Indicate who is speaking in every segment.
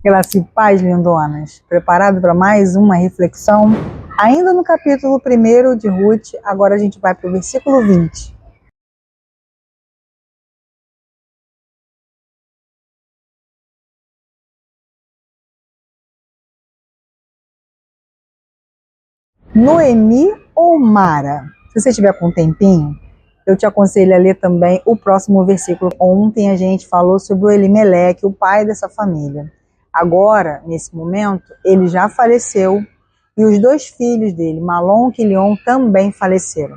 Speaker 1: Graça e paz, lindonas. Preparado para mais uma reflexão? Ainda no capítulo 1 de Ruth, agora a gente vai para o versículo 20. Noemi ou Mara? Se você tiver com um tempinho, eu te aconselho a ler também o próximo versículo. Ontem a gente falou sobre o Elimeleque, o pai dessa família. Agora, nesse momento, ele já faleceu e os dois filhos dele, Malom e Quilion, também faleceram.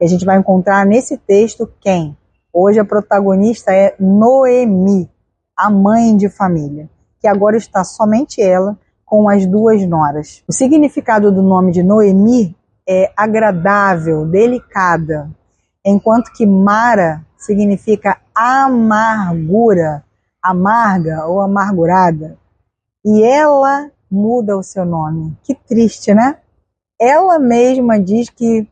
Speaker 1: E a gente vai encontrar nesse texto quem? Hoje a protagonista é Noemi, a mãe de família, que agora está somente ela com as duas noras. O significado do nome de Noemi é agradável, delicada, enquanto que Mara significa amargura, amarga ou amargurada. E ela muda o seu nome. Que triste, né? Ela mesma diz que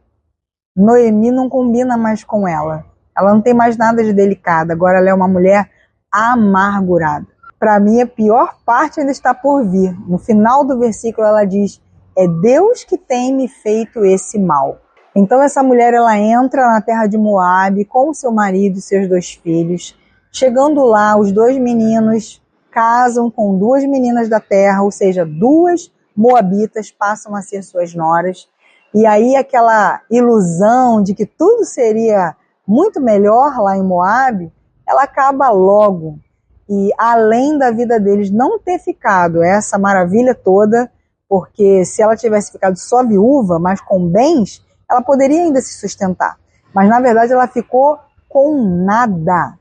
Speaker 1: Noemi não combina mais com ela. Ela não tem mais nada de delicada. Agora ela é uma mulher amargurada. Para mim, a pior parte ainda está por vir. No final do versículo ela diz: é Deus que tem me feito esse mal. Então essa mulher ela entra na terra de Moabe com seu marido e seus dois filhos. Chegando lá, os dois meninos casam com duas meninas da terra, ou seja, duas moabitas passam a ser suas noras. E aí aquela ilusão de que tudo seria muito melhor lá em Moabe, ela acaba logo. E além da vida deles não ter ficado essa maravilha toda, porque se ela tivesse ficado só viúva, mas com bens, ela poderia ainda se sustentar. Mas na verdade ela ficou com nada.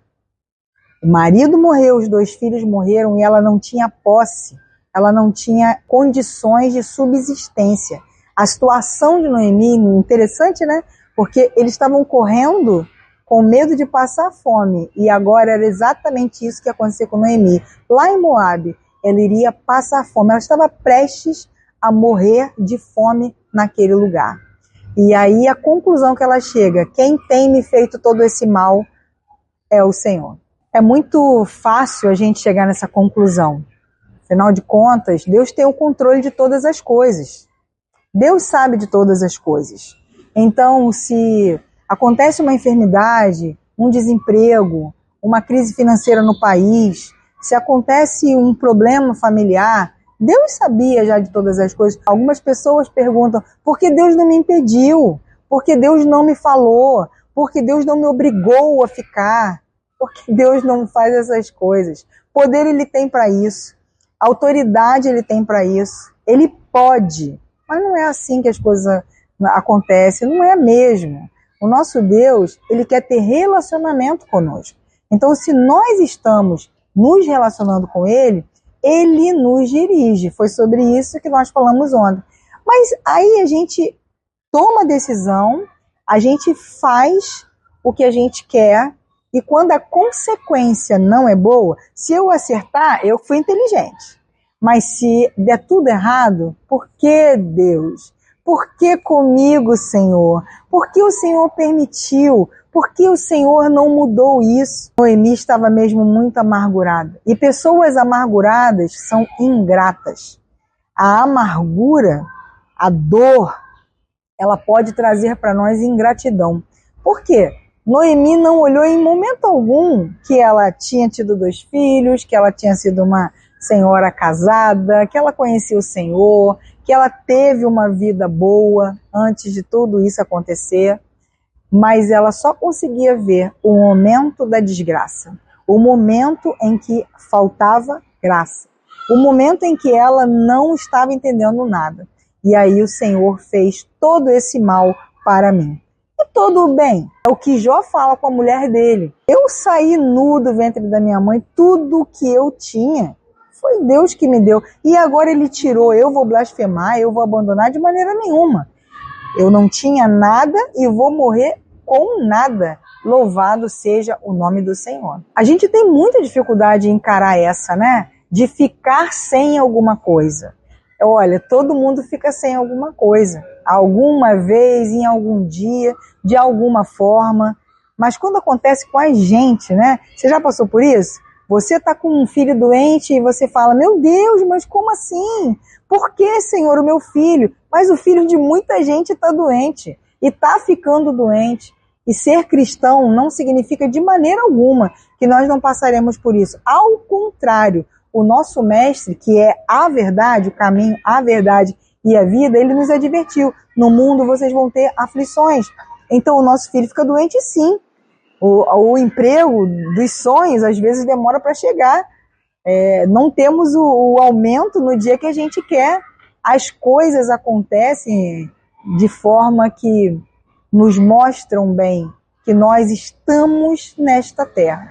Speaker 1: O marido morreu, os dois filhos morreram e ela não tinha posse, ela não tinha condições de subsistência. A situação de Noemi, interessante, né? Porque eles estavam correndo com medo de passar fome e agora era exatamente isso que ia acontecer com Noemi. Lá em Moabe, ela iria passar fome, ela estava prestes a morrer de fome naquele lugar. E aí a conclusão que ela chega: quem tem me feito todo esse mal é o Senhor. É muito fácil a gente chegar nessa conclusão. Afinal de contas, Deus tem o controle de todas as coisas. Deus sabe de todas as coisas. Então, se acontece uma enfermidade, um desemprego, uma crise financeira no país, se acontece um problema familiar, Deus sabia já de todas as coisas. Algumas pessoas perguntam: por que Deus não me impediu? Por que Deus não me falou? Por que Deus não me obrigou a ficar? Porque Deus não faz essas coisas. Poder Ele tem para isso. Autoridade Ele tem para isso. Ele pode. Mas não é assim que as coisas acontecem. Não é mesmo. O nosso Deus, Ele quer ter relacionamento conosco. Então, se nós estamos nos relacionando com Ele, Ele nos dirige. Foi sobre isso que nós falamos ontem. Mas aí a gente toma a decisão, a gente faz o que a gente quer. E quando a consequência não é boa, se eu acertar, eu fui inteligente. Mas se der tudo errado, por que Deus? Por que comigo, Senhor? Por que o Senhor permitiu? Por que o Senhor não mudou isso? Noemi estava mesmo muito amargurada. E pessoas amarguradas são ingratas. A amargura, a dor, ela pode trazer para nós ingratidão. Por quê? Noemi não olhou em momento algum que ela tinha tido 2 filhos, que ela tinha sido uma senhora casada, que ela conhecia o Senhor, que ela teve uma vida boa antes de tudo isso acontecer, mas ela só conseguia ver o momento da desgraça, o momento em que faltava graça, o momento em que ela não estava entendendo nada. E aí o Senhor fez todo esse mal para mim. E todo o bem. É o que Jó fala com a mulher dele. Eu saí nu do ventre da minha mãe, tudo o que eu tinha foi Deus que me deu. E agora Ele tirou, eu vou blasfemar, eu vou abandonar de maneira nenhuma. Eu não tinha nada e vou morrer com nada. Louvado seja o nome do Senhor. A gente tem muita dificuldade em encarar essa, né? De ficar sem alguma coisa. Olha, todo mundo fica sem alguma coisa. Alguma vez, em algum dia, de alguma forma. Mas quando acontece com a gente, né? Você já passou por isso? Você está com um filho doente e você fala, meu Deus, mas como assim? Por que, Senhor, o meu filho? Mas o filho de muita gente está doente e está ficando doente. E ser cristão não significa de maneira alguma que nós não passaremos por isso. Ao contrário, o nosso mestre, que é a verdade, o caminho, a verdade e a vida, ele nos advertiu. No mundo vocês vão ter aflições. Então o nosso filho fica doente, sim. O emprego dos sonhos às vezes demora para chegar. Não temos o aumento no dia que a gente quer. As coisas acontecem de forma que nos mostram bem que nós estamos nesta terra.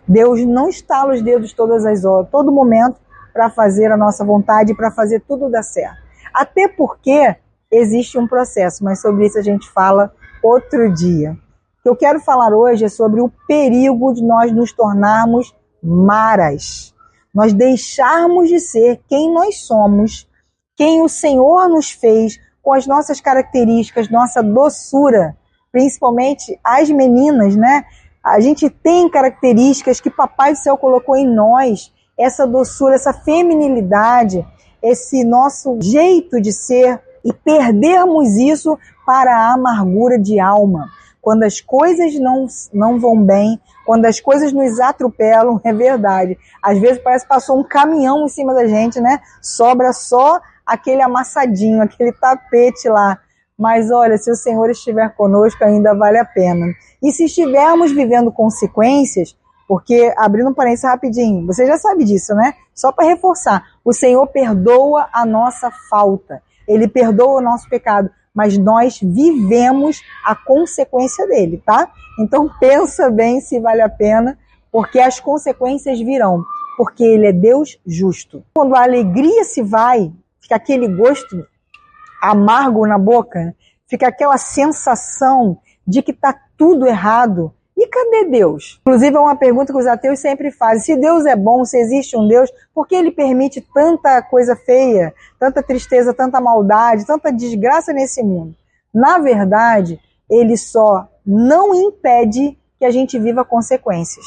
Speaker 1: Deus não estala os dedos todas as horas, todo momento, para fazer a nossa vontade, para fazer tudo dar certo. Até porque existe um processo, mas sobre isso a gente fala outro dia. O que eu quero falar hoje é sobre o perigo de nós nos tornarmos maras. Nós deixarmos de ser quem nós somos, quem o Senhor nos fez, com as nossas características, nossa doçura, principalmente as meninas, né? A gente tem características que Papai do Céu colocou em nós, essa doçura, essa feminilidade, esse nosso jeito de ser, e perdermos isso para a amargura de alma. Quando as coisas não vão bem, quando as coisas nos atropelam, é verdade. Às vezes parece que passou um caminhão em cima da gente, né? Sobra só aquele amassadinho, aquele tapete lá. Mas olha, se o Senhor estiver conosco, ainda vale a pena. E se estivermos vivendo consequências, porque, abrindo um parênteses rapidinho, você já sabe disso, né? Só para reforçar, o Senhor perdoa a nossa falta. Ele perdoa o nosso pecado, mas nós vivemos a consequência dele, tá? Então pensa bem se vale a pena, porque as consequências virão, porque ele é Deus justo. Quando a alegria se vai, fica aquele gosto amargo na boca, fica aquela sensação de que está tudo errado. E cadê Deus? Inclusive é uma pergunta que os ateus sempre fazem. Se Deus é bom, se existe um Deus, por que ele permite tanta coisa feia, tanta tristeza, tanta maldade, tanta desgraça nesse mundo? Na verdade, ele só não impede que a gente viva consequências.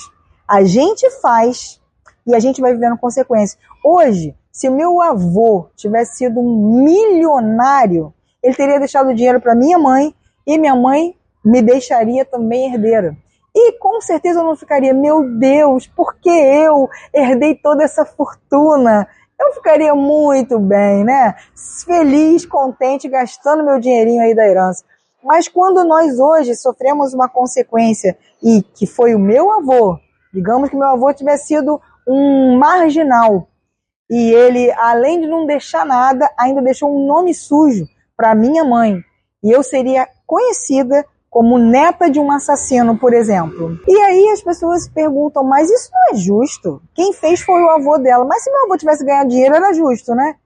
Speaker 1: A gente faz e a gente vai vivendo consequências. Hoje, se o meu avô tivesse sido um milionário, ele teria deixado dinheiro para minha mãe e minha mãe me deixaria também herdeira. E com certeza eu não ficaria, meu Deus, por que eu herdei toda essa fortuna? Eu ficaria muito bem, né? Feliz, contente, gastando meu dinheirinho aí da herança. Mas quando nós hoje sofremos uma consequência, e que foi o meu avô, digamos que meu avô tivesse sido um marginal, e ele, além de não deixar nada, ainda deixou um nome sujo para minha mãe. E eu seria conhecida como neta de um assassino, por exemplo. E aí as pessoas se perguntam, mas isso não é justo. Quem fez foi o avô dela. Mas se meu avô tivesse ganhado dinheiro, era justo, né?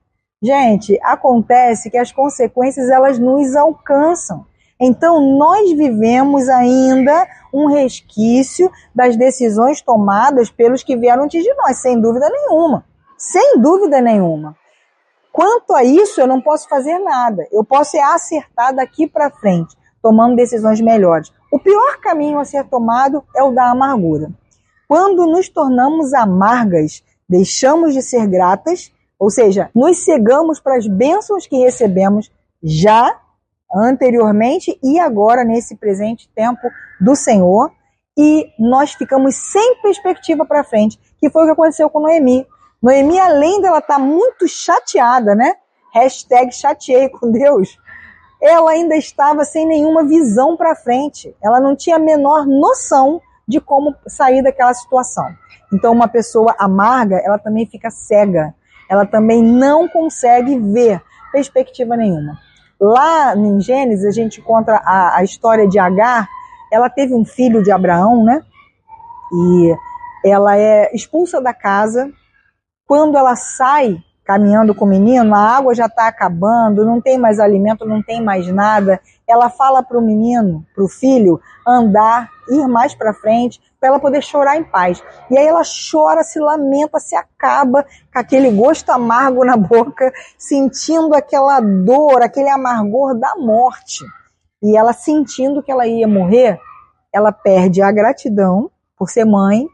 Speaker 1: Gente, acontece que as consequências, elas nos alcançam. Então, nós vivemos ainda um resquício das decisões tomadas pelos que vieram antes de nós, sem dúvida nenhuma. Sem dúvida nenhuma. Quanto a isso, eu não posso fazer nada. Eu posso acertar daqui para frente, tomando decisões melhores. O pior caminho a ser tomado é o da amargura. Quando nos tornamos amargas, deixamos de ser gratas, ou seja, nos cegamos para as bênçãos que recebemos já anteriormente e agora nesse presente tempo do Senhor, e nós ficamos sem perspectiva para frente, que foi o que aconteceu com Noemi. Noemi, além dela estar muito chateada, né? Hashtag chateei com Deus. Ela ainda estava sem nenhuma visão para frente. Ela não tinha a menor noção de como sair daquela situação. Então, uma pessoa amarga, ela também fica cega. Ela também não consegue ver perspectiva nenhuma. Lá em Gênesis, a gente encontra a história de Agar. Ela teve um filho de Abraão, né? E ela é expulsa da casa. Quando ela sai caminhando com o menino, a água já está acabando, não tem mais alimento, não tem mais nada. Ela fala para o menino, para o filho, andar, ir mais para frente, para ela poder chorar em paz. E aí ela chora, se lamenta, se acaba com aquele gosto amargo na boca, sentindo aquela dor, aquele amargor da morte. E ela sentindo que ela ia morrer, ela perde a gratidão por ser mãe,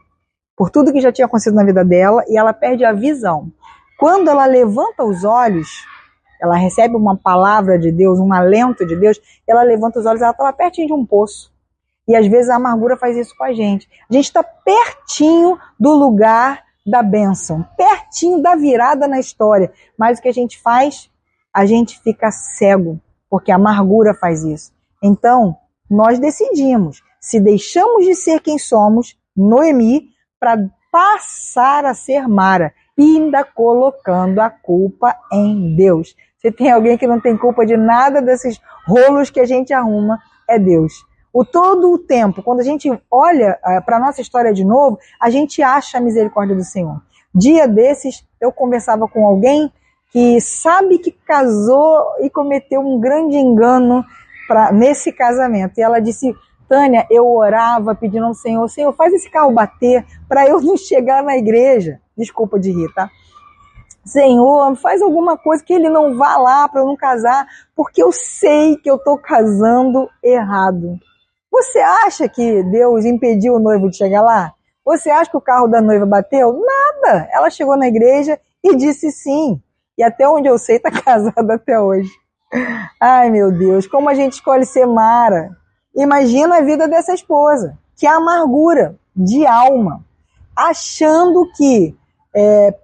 Speaker 1: por tudo que já tinha acontecido na vida dela, e ela perde a visão. Quando ela levanta os olhos, ela recebe uma palavra de Deus, um alento de Deus, ela levanta os olhos, ela estava pertinho de um poço. E às vezes a amargura faz isso com a gente. A gente está pertinho do lugar da bênção, pertinho da virada na história. Mas o que a gente faz? A gente fica cego, porque a amargura faz isso. Então, nós decidimos se deixamos de ser quem somos, Noemi, para passar a ser Mara, e ainda colocando a culpa em Deus. Se tem alguém que não tem culpa de nada desses rolos que a gente arruma, é Deus. Todo o tempo, quando a gente olha para a nossa história de novo, a gente acha a misericórdia do Senhor. Dia desses, eu conversava com alguém que sabe que casou e cometeu um grande engano nesse casamento. E ela disse: Tânia, eu orava pedindo ao Senhor, Senhor, faz esse carro bater para eu não chegar na igreja. Desculpa de rir, tá? Senhor, faz alguma coisa que ele não vá lá para eu não casar, porque eu sei que eu estou casando errado. Você acha que Deus impediu o noivo de chegar lá? Você acha que o carro da noiva bateu? Nada! Ela chegou na igreja e disse sim. E até onde eu sei, está casada até hoje. Ai, meu Deus, como a gente escolhe ser Mara. Imagina a vida dessa esposa, que é a amargura de alma, achando que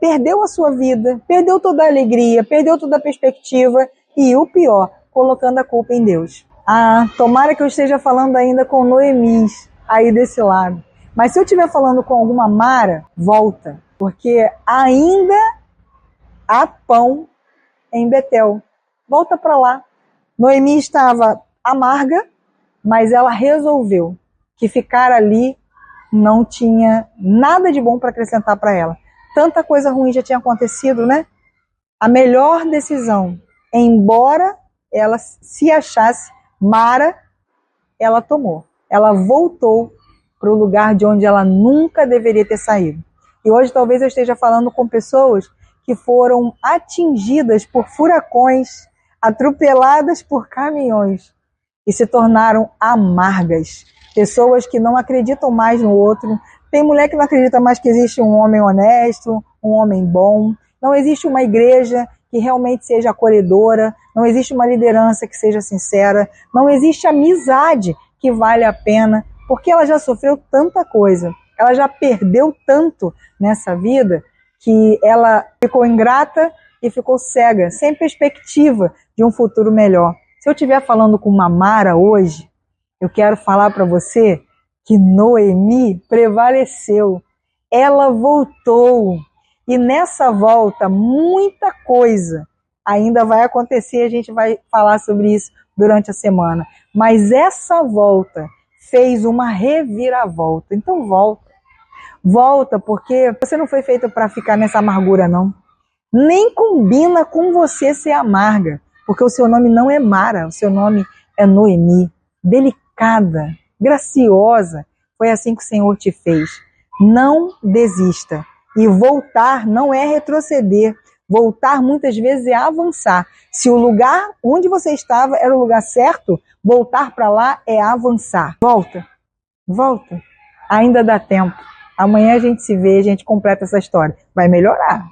Speaker 1: perdeu a sua vida, perdeu toda a alegria, perdeu toda a perspectiva e o pior, colocando a culpa em Deus. Tomara que eu esteja falando ainda com Noemi aí desse lado. Mas se eu estiver falando com alguma Mara, volta, porque ainda há pão em Betel. Volta para lá. Noemi estava amarga, mas ela resolveu que ficar ali não tinha nada de bom para acrescentar para ela. Tanta coisa ruim já tinha acontecido, né? A melhor decisão, embora ela se achasse Mara, ela tomou. Ela voltou para o lugar de onde ela nunca deveria ter saído. E hoje talvez eu esteja falando com pessoas que foram atingidas por furacões, atropeladas por caminhões e se tornaram amargas. Pessoas que não acreditam mais no outro. Tem mulher que não acredita mais que existe um homem honesto, um homem bom. Não existe uma igreja que realmente seja acolhedora. Não existe uma liderança que seja sincera. Não existe amizade que vale a pena, porque ela já sofreu tanta coisa. Ela já perdeu tanto nessa vida que ela ficou ingrata e ficou cega, sem perspectiva de um futuro melhor. Se eu estiver falando com uma Mara hoje, eu quero falar para você que Noemi prevaleceu. Ela voltou. E nessa volta, muita coisa ainda vai acontecer. A gente vai falar sobre isso durante a semana. Mas essa volta fez uma reviravolta. Então volta. Volta, porque você não foi feita para ficar nessa amargura, não. Nem combina com você ser amarga. Porque o seu nome não é Mara, o seu nome é Noemi. Delicada, graciosa. Foi assim que o Senhor te fez. Não desista. E voltar não é retroceder. Voltar muitas vezes é avançar. Se o lugar onde você estava era o lugar certo, voltar para lá é avançar. Volta. Volta. Ainda dá tempo. Amanhã a gente se vê, a gente completa essa história. Vai melhorar.